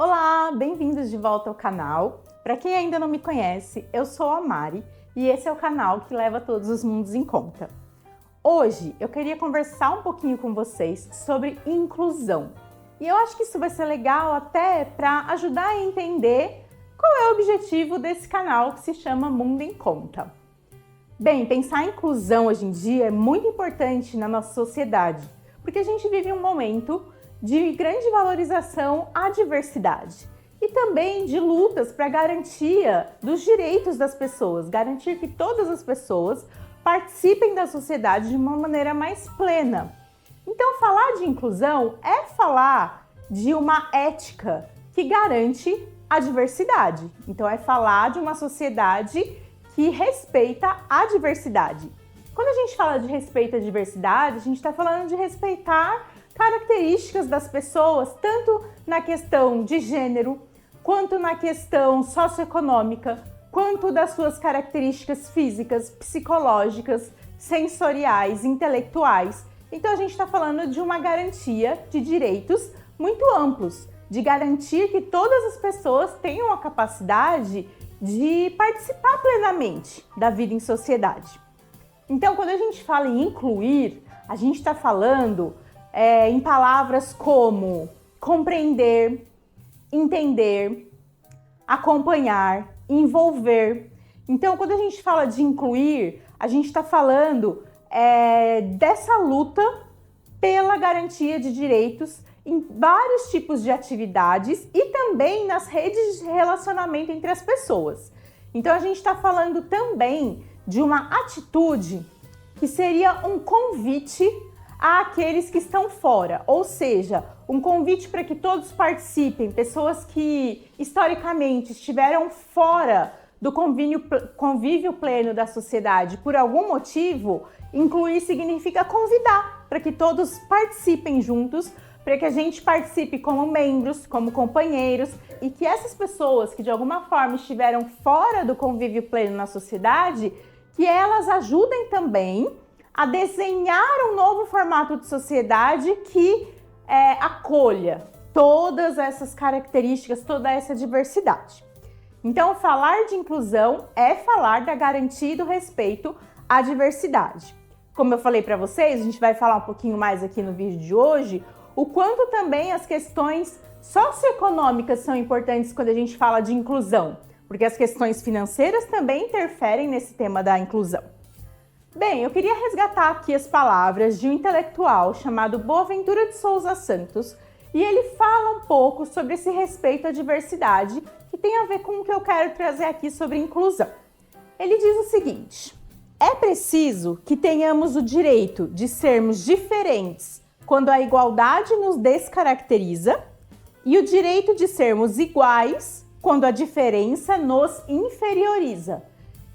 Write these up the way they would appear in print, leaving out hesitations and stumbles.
Olá, bem-vindos de volta ao canal. Para quem ainda não me conhece, eu sou a Mari e esse é o canal que leva todos os mundos em conta. Hoje eu queria conversar um pouquinho com vocês sobre inclusão. E eu acho que isso vai ser legal até para ajudar a entender qual é o objetivo desse canal que se chama Mundo em Conta. Bem, pensar em inclusão hoje em dia é muito importante na nossa sociedade, porque a gente vive um momento de grande valorização à diversidade e também de lutas para a garantia dos direitos das pessoas, garantir que todas as pessoas participem da sociedade de uma maneira mais plena. Então, falar de inclusão é falar de uma ética que garante a diversidade. Então, é falar de uma sociedade que respeita a diversidade. Quando a gente fala de respeito à diversidade, a gente está falando de respeitar características das pessoas, tanto na questão de gênero, quanto na questão socioeconômica, quanto das suas características físicas, psicológicas, sensoriais, intelectuais. Então a gente está falando de uma garantia de direitos muito amplos, de garantir que todas as pessoas tenham a capacidade de participar plenamente da vida em sociedade. Então, quando a gente fala em incluir, a gente está falando em palavras como compreender, entender, acompanhar, envolver. Então, quando a gente fala de incluir, a gente está falando dessa luta pela garantia de direitos em vários tipos de atividades e também nas redes de relacionamento entre as pessoas. Então, a gente está falando também de uma atitude que seria um convite àqueles que estão fora, ou seja, um convite para que todos participem, pessoas que historicamente estiveram fora do convívio pleno da sociedade por algum motivo. Incluir significa convidar para que todos participem juntos, para que a gente participe como membros, como companheiros, e que essas pessoas que de alguma forma estiveram fora do convívio pleno na sociedade, que elas ajudem também a desenhar um novo formato de sociedade que acolha todas essas características, toda essa diversidade. Então, falar de inclusão é falar da garantia e do respeito à diversidade. Como eu falei para vocês, a gente vai falar um pouquinho mais aqui no vídeo de hoje, o quanto também as questões socioeconômicas são importantes quando a gente fala de inclusão, porque as questões financeiras também interferem nesse tema da inclusão. Bem, eu queria resgatar aqui as palavras de um intelectual chamado Boaventura de Souza Santos, e ele fala um pouco sobre esse respeito à diversidade, que tem a ver com o que eu quero trazer aqui sobre inclusão. Ele diz o seguinte: é preciso que tenhamos o direito de sermos diferentes quando a igualdade nos descaracteriza e o direito de sermos iguais quando a diferença nos inferioriza.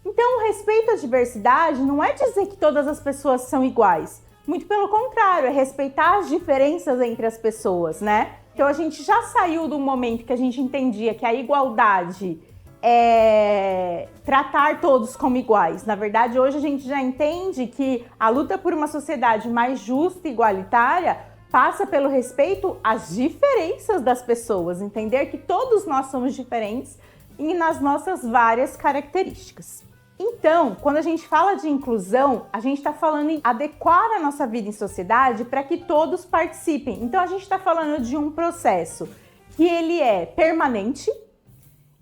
Então, o respeito à diversidade não é dizer que todas as pessoas são iguais. Muito pelo contrário, é respeitar as diferenças entre as pessoas, né? Então, a gente já saiu do momento que a gente entendia que a igualdade é tratar todos como iguais. Na verdade, hoje a gente já entende que a luta por uma sociedade mais justa e igualitária passa pelo respeito às diferenças das pessoas, entender que todos nós somos diferentes e nas nossas várias características. Então, quando a gente fala de inclusão, a gente está falando em adequar a nossa vida em sociedade para que todos participem. Então, a gente está falando de um processo que ele é permanente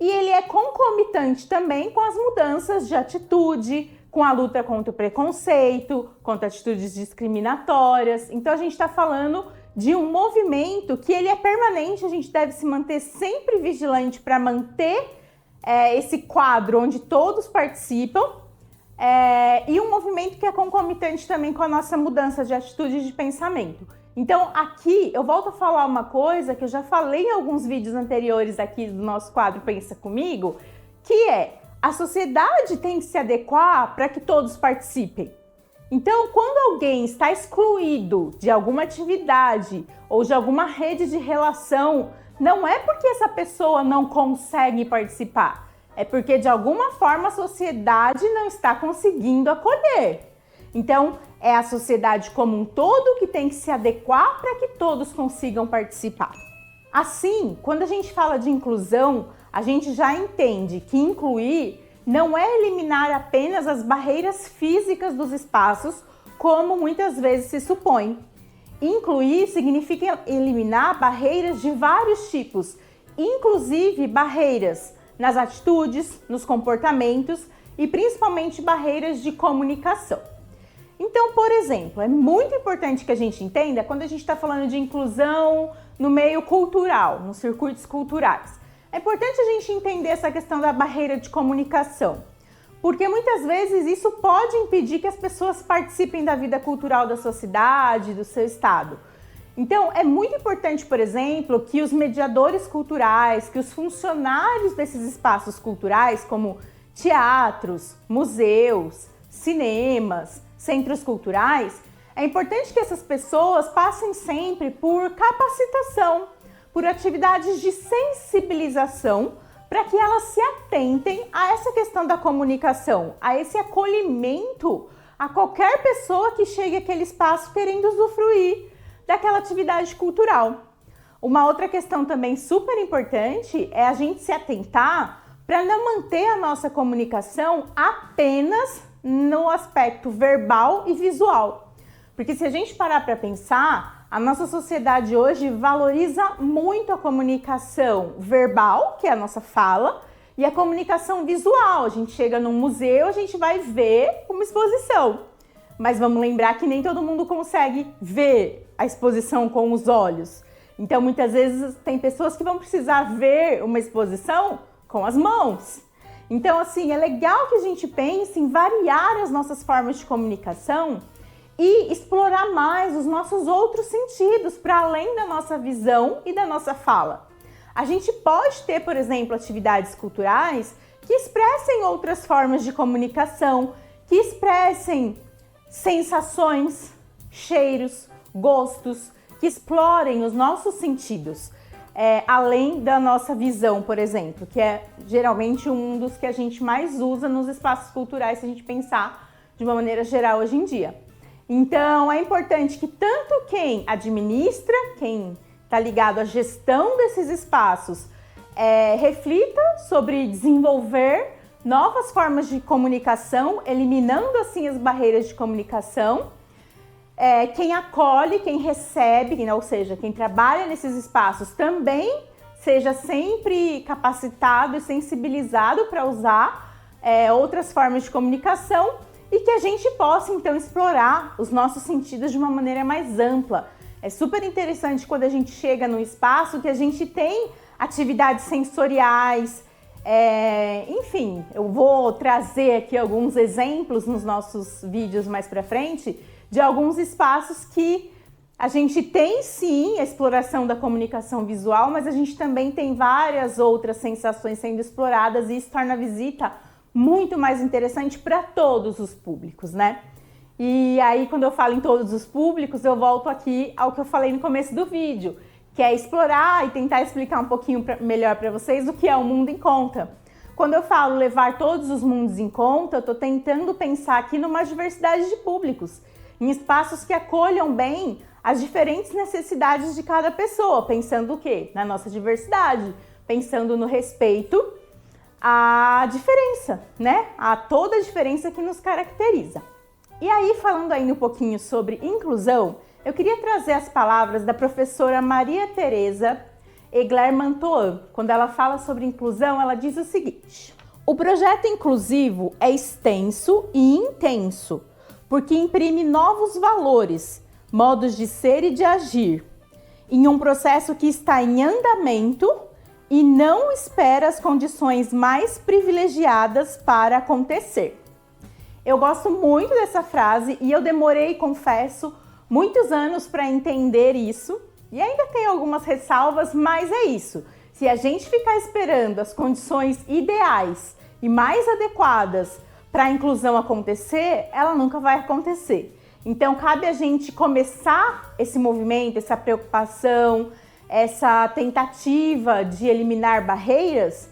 e ele é concomitante também com as mudanças de atitude, com a luta contra o preconceito, contra atitudes discriminatórias. Então, a gente está falando de um movimento que ele é permanente, a gente deve se manter sempre vigilante para manter esse quadro onde todos participam, e um movimento que é concomitante também com a nossa mudança de atitude e de pensamento. Então, aqui eu volto a falar uma coisa que eu já falei em alguns vídeos anteriores aqui do nosso quadro Pensa Comigo, que é: a sociedade tem que se adequar para que todos participem. Então, quando alguém está excluído de alguma atividade ou de alguma rede de relação, não é porque essa pessoa não consegue participar, é porque de alguma forma a sociedade não está conseguindo acolher. Então, é a sociedade como um todo que tem que se adequar para que todos consigam participar. Assim, quando a gente fala de inclusão, a gente já entende que incluir não é eliminar apenas as barreiras físicas dos espaços, como muitas vezes se supõe. Incluir significa eliminar barreiras de vários tipos, inclusive barreiras nas atitudes, nos comportamentos e principalmente barreiras de comunicação. Então, por exemplo, é muito importante que a gente entenda quando a gente está falando de inclusão no meio cultural, nos circuitos culturais. É importante a gente entender essa questão da barreira de comunicação, porque muitas vezes isso pode impedir que as pessoas participem da vida cultural da sua cidade, do seu estado. Então, é muito importante, por exemplo, que os mediadores culturais, que os funcionários desses espaços culturais, como teatros, museus, cinemas, centros culturais, é importante que essas pessoas passem sempre por capacitação, por atividades de sensibilização, para que elas se atentem a essa questão da comunicação, a esse acolhimento a qualquer pessoa que chegue àquele espaço querendo usufruir daquela atividade cultural. Uma outra questão também super importante é a gente se atentar para não manter a nossa comunicação apenas no aspecto verbal e visual. Porque se a gente parar para pensar, a nossa sociedade hoje valoriza muito a comunicação verbal, que é a nossa fala, e a comunicação visual. A gente chega num museu, a gente vai ver uma exposição. Mas vamos lembrar que nem todo mundo consegue ver a exposição com os olhos. Então, muitas vezes, tem pessoas que vão precisar ver uma exposição com as mãos. Então, assim, é legal que a gente pense em variar as nossas formas de comunicação e explorar mais os nossos outros sentidos, para além da nossa visão e da nossa fala. A gente pode ter, por exemplo, atividades culturais que expressem outras formas de comunicação, que expressem sensações, cheiros, gostos, que explorem os nossos sentidos, além da nossa visão, por exemplo, que é geralmente um dos que a gente mais usa nos espaços culturais, se a gente pensar de uma maneira geral hoje em dia. Então, é importante que tanto quem administra, quem está ligado à gestão desses espaços, reflita sobre desenvolver novas formas de comunicação, eliminando assim as barreiras de comunicação. Quem acolhe, quem recebe, ou seja, quem trabalha nesses espaços também seja sempre capacitado e sensibilizado para usar outras formas de comunicação e que a gente possa então explorar os nossos sentidos de uma maneira mais ampla. É super interessante quando a gente chega num espaço que a gente tem atividades sensoriais, enfim, eu vou trazer aqui alguns exemplos nos nossos vídeos mais para frente de alguns espaços que a gente tem sim a exploração da comunicação visual, mas a gente também tem várias outras sensações sendo exploradas e isso torna a visita muito mais interessante para todos os públicos, né? E aí, quando eu falo em todos os públicos, eu volto aqui ao que eu falei no começo do vídeo, que é explorar e tentar explicar um pouquinho melhor para vocês o que é o Mundo em Conta. Quando eu falo levar todos os mundos em conta, eu estou tentando pensar aqui numa diversidade de públicos, em espaços que acolham bem as diferentes necessidades de cada pessoa, pensando o quê? Na nossa diversidade, pensando no respeito à diferença, né? A toda a diferença que nos caracteriza. E aí, falando ainda um pouquinho sobre inclusão, eu queria trazer as palavras da professora Maria Tereza Egler-Mantoan. Quando ela fala sobre inclusão, ela diz o seguinte: o projeto inclusivo é extenso e intenso, porque imprime novos valores, modos de ser e de agir, em um processo que está em andamento e não espera as condições mais privilegiadas para acontecer. Eu gosto muito dessa frase e eu demorei, confesso, muitos anos para entender isso e ainda tem algumas ressalvas, mas é isso. Se a gente ficar esperando as condições ideais e mais adequadas para a inclusão acontecer, ela nunca vai acontecer. Então, cabe a gente começar esse movimento, essa preocupação, essa tentativa de eliminar barreiras,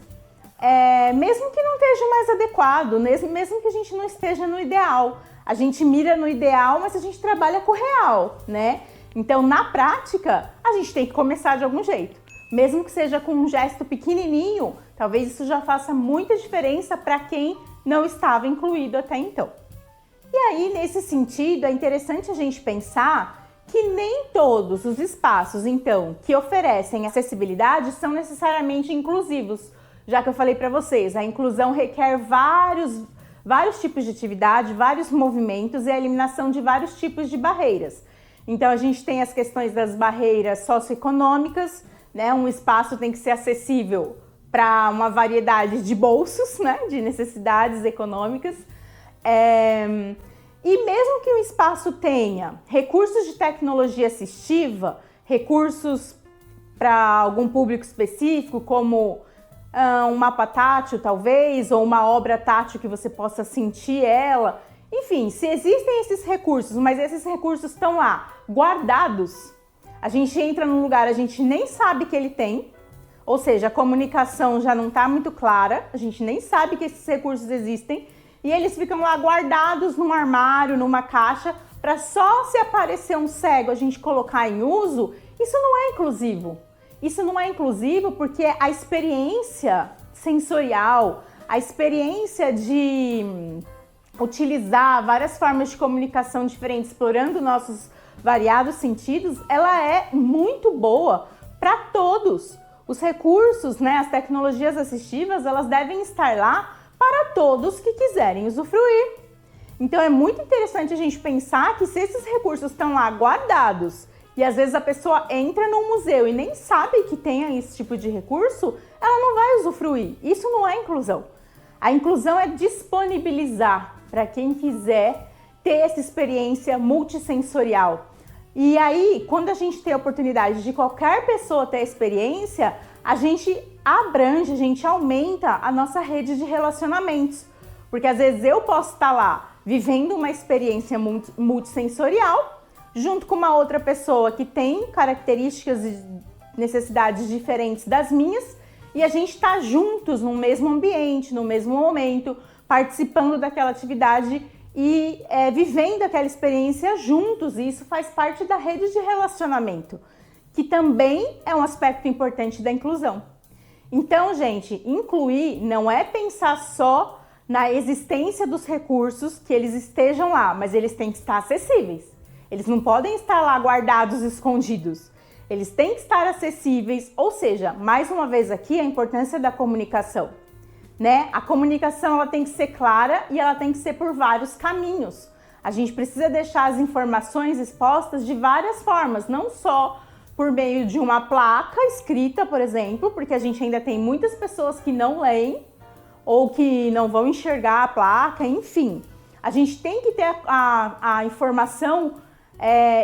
mesmo que não esteja mais adequado, mesmo que a gente não esteja no ideal. A gente mira no ideal, mas a gente trabalha com o real, né? Então, na prática, a gente tem que começar de algum jeito. Mesmo que seja com um gesto pequenininho, talvez isso já faça muita diferença para quem não estava incluído até então. E aí, nesse sentido, é interessante a gente pensar que nem todos os espaços, então, que oferecem acessibilidade são necessariamente inclusivos. Já que eu falei para vocês, a inclusão requer vários tipos de atividade, vários movimentos e a eliminação de vários tipos de barreiras. Então, a gente tem as questões das barreiras socioeconômicas, né? Um espaço tem que ser acessível para uma variedade de bolsos, né? De necessidades econômicas. E mesmo que o espaço tenha recursos de tecnologia assistiva, recursos para algum público específico, como um mapa tátil talvez, ou uma obra tátil que você possa sentir ela. Enfim, se existem esses recursos, mas esses recursos estão lá guardados, a gente entra num lugar, a gente nem sabe que ele tem, ou seja, a comunicação já não está muito clara, a gente nem sabe que esses recursos existem e eles ficam lá guardados num armário, numa caixa, para só se aparecer um cego a gente colocar em uso. Isso não é inclusivo. Isso não é inclusivo porque a experiência sensorial, a experiência de utilizar várias formas de comunicação diferentes, explorando nossos variados sentidos, ela é muito boa para todos. Os recursos, né, as tecnologias assistivas, elas devem estar lá para todos que quiserem usufruir. Então é muito interessante a gente pensar que se esses recursos estão lá guardados e às vezes a pessoa entra num museu e nem sabe que tem esse tipo de recurso, ela não vai usufruir. Isso não é inclusão. A inclusão é disponibilizar para quem quiser ter essa experiência multissensorial. E aí, quando a gente tem a oportunidade de qualquer pessoa ter a experiência, a gente abrange, a gente aumenta a nossa rede de relacionamentos. Porque às vezes eu posso estar lá vivendo uma experiência multissensorial, junto com uma outra pessoa que tem características e necessidades diferentes das minhas, e a gente está juntos no mesmo ambiente, no mesmo momento, participando daquela atividade e vivendo aquela experiência juntos. E isso faz parte da rede de relacionamento, que também é um aspecto importante da inclusão. Então, gente, incluir não é pensar só na existência dos recursos, que eles estejam lá, mas eles têm que estar acessíveis. Eles não podem estar lá guardados, escondidos. Eles têm que estar acessíveis, ou seja, mais uma vez aqui, a importância da comunicação, né? A comunicação ela tem que ser clara e ela tem que ser por vários caminhos. A gente precisa deixar as informações expostas de várias formas, não só por meio de uma placa escrita, por exemplo, porque a gente ainda tem muitas pessoas que não leem ou que não vão enxergar a placa, enfim. A gente tem que ter a informação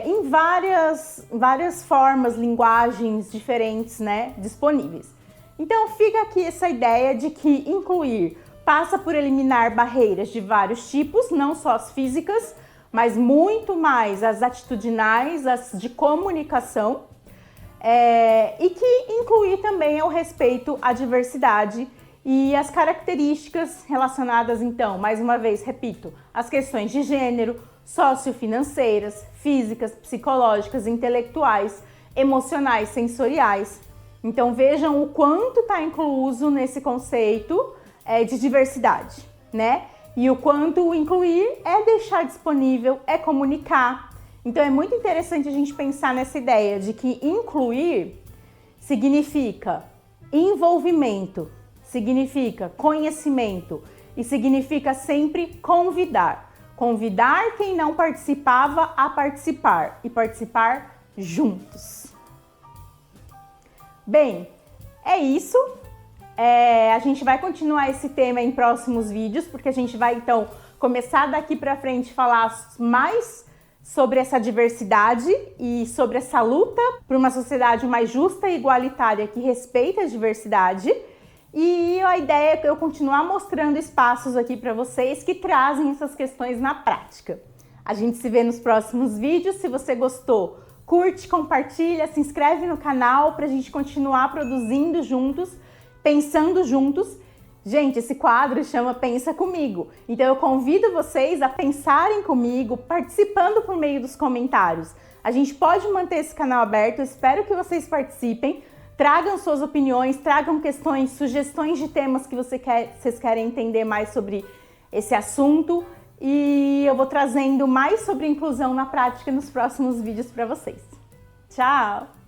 em várias formas, linguagens diferentes, né, disponíveis. Então fica aqui essa ideia de que incluir passa por eliminar barreiras de vários tipos, não só as físicas, mas muito mais as atitudinais, as de comunicação, e que incluir também é o respeito à diversidade e as características relacionadas, então, mais uma vez, repito, as questões de gênero, sociofinanceiras, físicas, psicológicas, intelectuais, emocionais, sensoriais. Então vejam o quanto está incluso nesse conceito de diversidade, né? E o quanto o incluir é deixar disponível, é comunicar. Então é muito interessante a gente pensar nessa ideia de que incluir significa envolvimento, significa conhecimento e significa sempre convidar. Convidar quem não participava a participar e participar juntos. Bem, é isso. A gente vai continuar esse tema em próximos vídeos, porque a gente vai então começar daqui para frente falar mais sobre essa diversidade e sobre essa luta por uma sociedade mais justa e igualitária que respeita a diversidade. E a ideia é eu continuar mostrando espaços aqui para vocês que trazem essas questões na prática. A gente se vê nos próximos vídeos. Se você gostou, curte, compartilha, se inscreve no canal para a gente continuar produzindo juntos, pensando juntos. Gente, esse quadro chama Pensa Comigo. Então eu convido vocês a pensarem comigo, participando por meio dos comentários. A gente pode manter esse canal aberto, eu espero que vocês participem. Tragam suas opiniões, tragam questões, sugestões de temas que vocês querem entender mais sobre esse assunto. E eu vou trazendo mais sobre inclusão na prática nos próximos vídeos para vocês. Tchau!